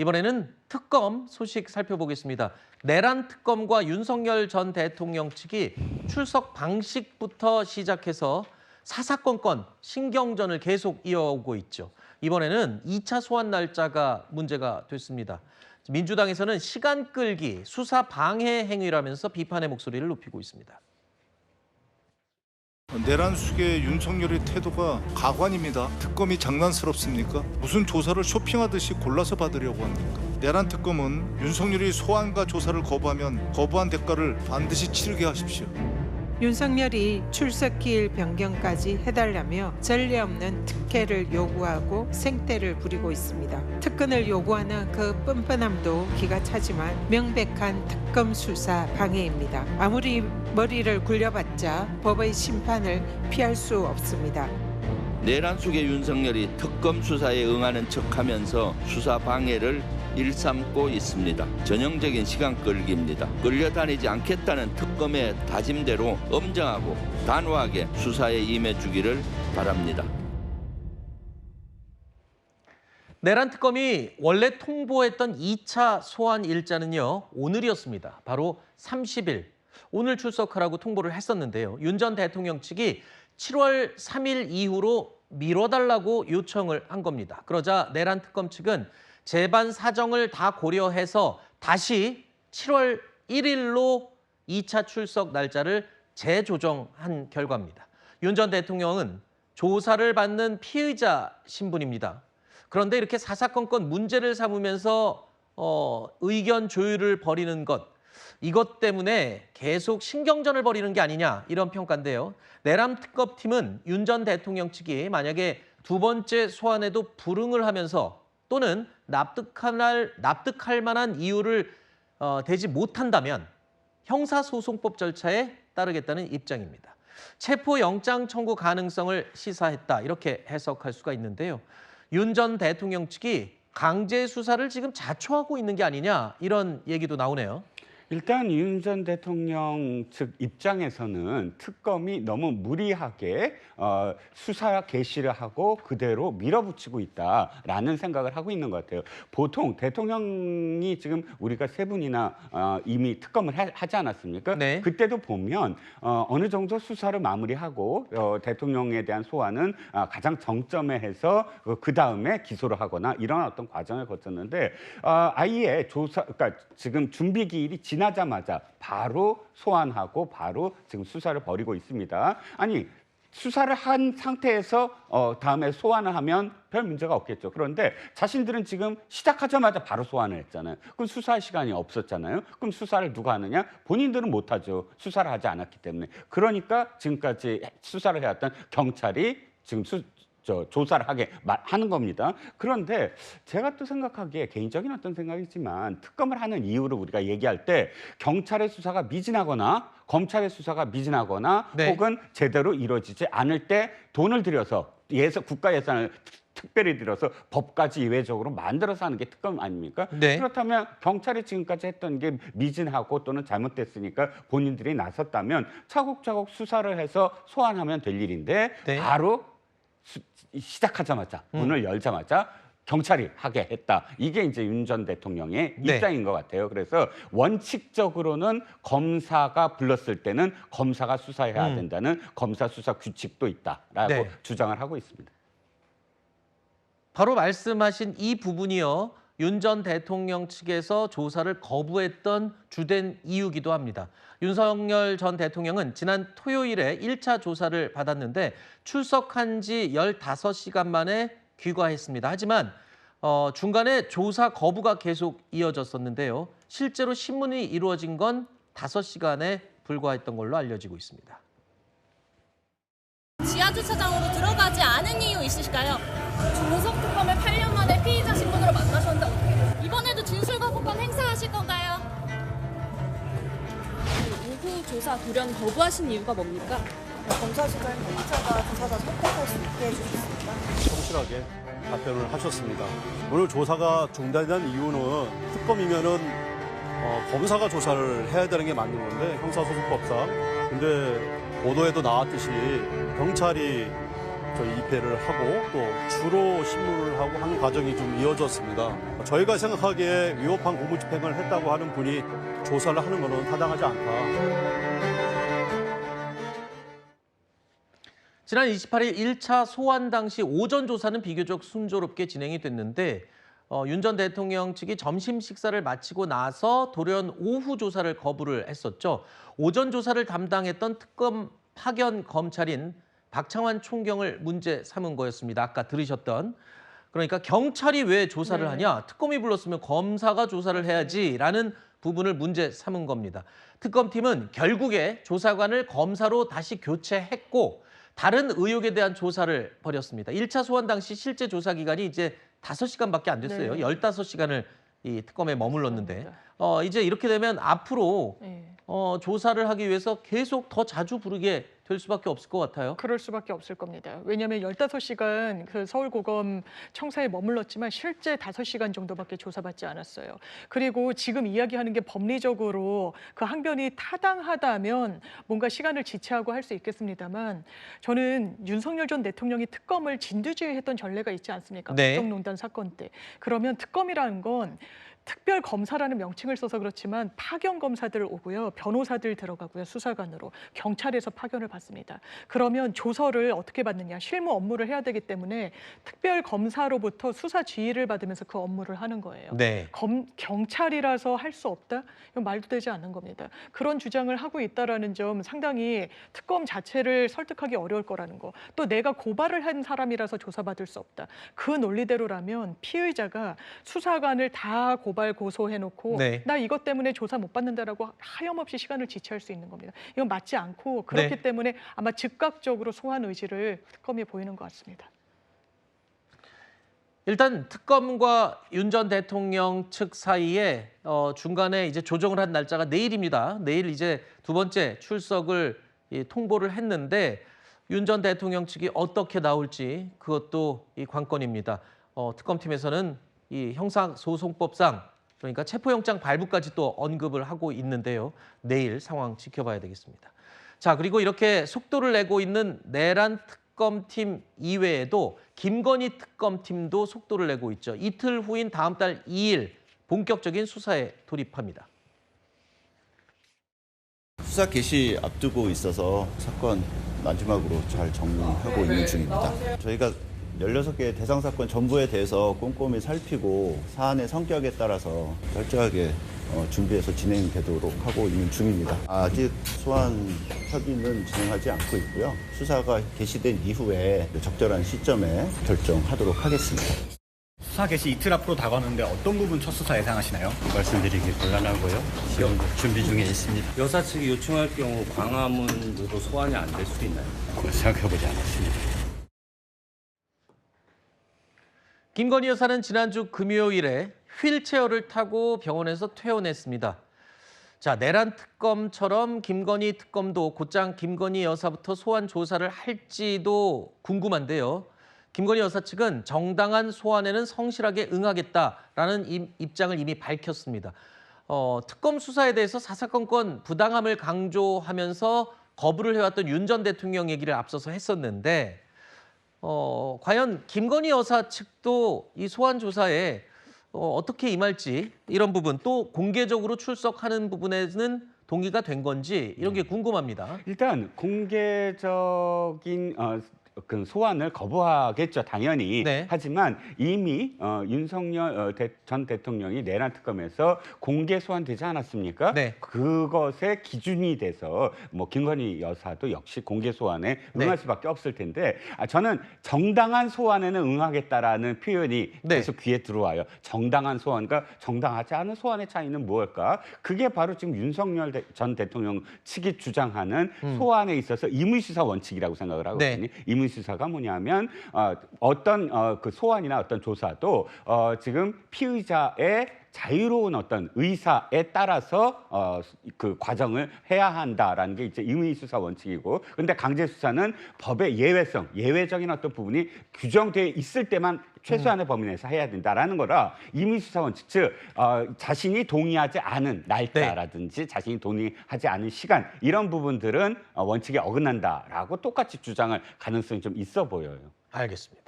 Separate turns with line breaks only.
이번에는 특검 소식 살펴보겠습니다. 내란 특검과 윤석열 전 대통령 측이 출석 방식부터 시작해서 사사건건 신경전을 계속 이어오고 있죠. 이번에는 2차 소환 날짜가 문제가 됐습니다. 민주당에서는 시간 끌기, 수사 방해 행위라면서 비판의 목소리를 높이고 있습니다.
내란 수계 윤석열의 태도가 가관입니다. 특검이 장난스럽습니까? 무슨 조사를 쇼핑하듯이 골라서 받으려고 합니까? 내란 특검은 윤석열이 소환과 조사를 거부하면 거부한 대가를 반드시 치르게 하십시오.
윤석열이 출석기일 변경까지 해달라며 전례 없는 특혜를 요구하고 생떼를 부리고 있습니다. 특근을 요구하는 그 뻔뻔함도 기가 차지만 명백한 특검 수사 방해입니다. 아무리 머리를 굴려봤자 법의 심판을 피할 수 없습니다.
내란 속의 윤석열이 특검 수사에 응하는 척하면서 수사 방해를 일삼고 있습니다. 전형적인 시간 끌기입니다. 끌려다니지 않겠다는 특검의 다짐대로 엄정하고 단호하게 수사에 임해주기를 바랍니다.
내란 특검이 원래 통보했던 2차 소환 일자는요, 오늘이었습니다. 바로 30일. 오늘 출석하라고 통보를 했었는데요. 윤 전 대통령 측이 7월 3일 이후로 미뤄달라고 요청을 한 겁니다. 그러자 내란 특검 측은 재반 사정을 다 고려해서 다시 7월 1일로 2차 출석 날짜를 재조정한 결과입니다. 윤 전 대통령은 조사를 받는 피의자 신분입니다. 그런데 이렇게 사사건건 문제를 삼으면서 의견 조율을 벌이는 것, 이것 때문에 계속 신경전을 벌이는 게 아니냐 이런 평가인데요. 내란 특검팀은 윤 전 대통령 측이 만약에 두 번째 소환에도 불응을 하면서 또는 납득할 만한 이유를 대지 못한다면 형사소송법 절차에 따르겠다는 입장입니다. 체포영장 청구 가능성을 시사했다 이렇게 해석할 수가 있는데요. 윤 전 대통령 측이 강제 수사를 지금 자초하고 있는 게 아니냐 이런 얘기도 나오네요.
일단 윤 전 대통령 측 입장에서는 특검이 너무 무리하게 수사 개시를 하고 그대로 밀어붙이고 있다라는 생각을 하고 있는 것 같아요. 보통 대통령이 지금 우리가 세 분이나 이미 특검을 하지 않았습니까?
네.
그때도 보면 어느 정도 수사를 마무리하고 대통령에 대한 소환은 가장 정점에 해서 그 다음에 기소를 하거나 이런 어떤 과정을 거쳤는데 아예 그러니까 지금 준비 기일이 지나자마자 바로 소환하고 바로 지금 수사를 벌이고 있습니다. 아니 수사를 한 상태에서 다음에 소환을 하면 별 문제가 없겠죠. 그런데 자신들은 지금 시작하자마자 바로 소환을 했잖아요. 그럼 수사할 시간이 없었잖아요. 그럼 수사를 누가 하느냐? 본인들은 못하죠. 수사를 하지 않았기 때문에. 그러니까 지금까지 수사를 해왔던 경찰이 지금 조사를 하는 겁니다. 그런데 제가 또 생각하기에 개인적인 어떤 생각이지만 특검을 하는 이유를 우리가 얘기할 때 경찰의 수사가 미진하거나 검찰의 수사가 미진하거나
네.
혹은 제대로 이루어지지 않을 때 돈을 들여서 국가 예산을 특별히 들여서 법까지 이외적으로 만들어서 하는 게 특검 아닙니까?
네.
그렇다면 경찰이 지금까지 했던 게 미진하고 또는 잘못됐으니까 본인들이 나섰다면 차곡차곡 수사를 해서 소환하면 될 일인데
네.
바로 시작하자마자 문을 열자마자 경찰이 하게 했다. 이게 이제 윤 전 대통령의
네.
입장인 것 같아요. 그래서 원칙적으로는 검사가 불렀을 때는 검사가 수사해야 된다는 검사 수사 규칙도 있다라고
네.
주장을 하고 있습니다.
바로 말씀하신 이 부분이요. 윤 전 대통령 측에서 조사를 거부했던 주된 이유기도 합니다. 윤석열 전 대통령은 지난 토요일에 1차 조사를 받았는데 출석한 지 15시간 만에 귀가했습니다. 하지만 중간에 조사 거부가 계속 이어졌었는데요. 실제로 신문이 이루어진 건 5시간에 불과했던 걸로 알려지고 있습니다.
지하 주차장으로 들어가지 않은 이유 있으실까요? 조석 특검을 8년 만에 피의자 신분으로 만나셨는데 어떻게 이번에도 진술 거부권 행사하실 건가요? 오후 조사 돌연 거부하신 이유가 뭡니까?
검사실은 피의자가 조사자 선택할 수 있게 해주셨습니다.
성실하게 답변을 하셨습니다. 오늘 조사가 중단된 이유는 특검이면은 검사가 조사를 해야 되는 게 맞는 건데 형사소송법상. 근데 보도에도 나왔듯이 경찰이 저희 입회를 하고 또 주로 신문을 하고 하는 과정이 좀 이어졌습니다. 저희가 생각하기에 위법한 공무집행을 했다고 하는 분이 조사를 하는 것은 타당하지 않다.
지난 28일 1차 소환 당시 오전 조사는 비교적 순조롭게 진행이 됐는데 윤 전 대통령 측이 점심 식사를 마치고 나서 돌연 오후 조사를 거부를 했었죠. 오전 조사를 담당했던 특검 파견 검찰인 박창환 총경을 문제 삼은 거였습니다. 아까 들으셨던. 그러니까 경찰이 왜 조사를 하냐? 특검이 불렀으면 검사가 조사를 해야지라는 부분을 문제 삼은 겁니다. 특검팀은 결국에 조사관을 검사로 다시 교체했고 다른 의혹에 대한 조사를 벌였습니다. 1차 소환 당시 실제 조사 기간이 이제 5시간밖에 안 됐어요.
네.
15시간을 이 특검에 머물렀는데 이제 이렇게 되면 앞으로 조사를 하기 위해서 계속 더 자주 부르게 될 수밖에 없을 것 같아요.
그럴 수밖에 없을 겁니다. 왜냐하면 15시간 그 서울고검 청사에 머물렀지만 실제 5시간 정도밖에 조사받지 않았어요. 그리고 지금 이야기하는 게 법리적으로 그 항변이 타당하다면 뭔가 시간을 지체하고 할 수 있겠습니다만 저는 윤석열 전 대통령이 특검을 진두지휘했던 전례가 있지 않습니까?
네.
국정농단 사건 때. 그러면 특검이라는 건 특별 검사라는 명칭을 써서 그렇지만 파견 검사들 오고요, 변호사들 들어가고요, 수사관으로 경찰에서 파견을 받습니다. 그러면 조서를 어떻게 받느냐, 실무 업무를 해야 되기 때문에 특별 검사로부터 수사 지휘를 받으면서 그 업무를 하는 거예요.
네.
경찰이라서 할 수 없다? 이건 말도 되지 않는 겁니다. 그런 주장을 하고 있다라는 점 상당히 특검 자체를 설득하기 어려울 거라는 거. 또 내가 고발을 한 사람이라서 조사받을 수 없다. 그 논리대로라면 피의자가 수사관을 다 고발 고소해놓고
네.
나 이것 때문에 조사 못 받는다라고 하염없이 시간을 지체할 수 있는 겁니다. 이건 맞지 않고 그렇기
네.
때문에 아마 즉각적으로 소환 의지를 특검이 보이는 것 같습니다.
일단 특검과 윤 전 대통령 측 사이에 중간에 이제 조정을 한 날짜가 내일입니다. 내일 이제 두 번째 출석을 통보를 했는데 윤 전 대통령 측이 어떻게 나올지 그것도 이 관건입니다. 특검팀에서는 이 형사소송법상 그러니까 체포영장 발부까지 또 언급을 하고 있는데요. 내일 상황 지켜봐야 되겠습니다. 자, 그리고 이렇게 속도를 내고 있는 내란 특검팀 이외에도 김건희 특검팀도 속도를 내고 있죠. 이틀 후인 다음 달 2일 본격적인 수사에 돌입합니다.
수사 개시 앞두고 있어서 사건 마지막으로 잘 정리하고 있는 중입니다. 저희가 16개의 대상 사건 전부에 대해서 꼼꼼히 살피고 사안의 성격에 따라서 철저하게 준비해서 진행되도록 하고 있는 중입니다. 아직 소환 협의는 진행하지 않고 있고요. 수사가 개시된 이후에 적절한 시점에 결정하도록 하겠습니다.
수사 개시 이틀 앞으로 다가오는데 어떤 부분 첫 수사 예상하시나요? 말씀드리기 곤란하고요. 지금 준비 중에 있습니다.
여사 측이 요청할 경우 광화문으로 소환이 안 될 수도 있나요?
생각해보지 않았습니다.
김건희 여사는 지난주 금요일에 휠체어를 타고 병원에서 퇴원했습니다. 자, 내란 특검처럼 김건희 특검도 곧장 김건희 여사부터 소환 조사를 할지도 궁금한데요. 김건희 여사 측은 정당한 소환에는 성실하게 응하겠다라는 입장을 이미 밝혔습니다. 특검 수사에 대해서 사사건건 부당함을 강조하면서 거부를 해왔던 윤 전 대통령 얘기를 앞서서 했었는데 과연 김건희 여사 측도 이 소환 조사에 어떻게 임할지 이런 부분 또 공개적으로 출석하는 부분에는 동의가 된 건지 이런 게 궁금합니다.
일단 공개적인 그 소환을 거부하겠죠, 당연히.
네.
하지만 이미 윤석열 전 대통령이 내란 특검에서 공개 소환되지 않았습니까?
네.
그것의 기준이 돼서 뭐 김건희 여사도 역시 공개 소환에 응할
네.
수밖에 없을 텐데 저는 정당한 소환에는 응하겠다라는 표현이
네.
계속 귀에 들어와요. 정당한 소환과 정당하지 않은 소환의 차이는 무엇일까? 그게 바로 지금 윤석열 전 대통령 측이 주장하는 소환에 있어서 임의수사 원칙이라고 생각을 하거든요.
네.
수사가 뭐냐면 어떤 그 소환이나 어떤 조사도 지금 피의자의 자유로운 어떤 의사에 따라서 그 과정을 해야 한다라는 게 이제 임의수사 원칙이고, 근데 강제수사는 법의 예외성, 예외적인 어떤 부분이 규정돼 있을 때만 최소한의 범위 내에서 해야 된다라는 거라 임의수사 원칙, 즉 자신이 동의하지 않은 날짜라든지 자신이 동의하지 않은 시간 이런 부분들은 원칙에 어긋난다라고 똑같이 주장할 가능성이 좀 있어 보여요.
알겠습니다.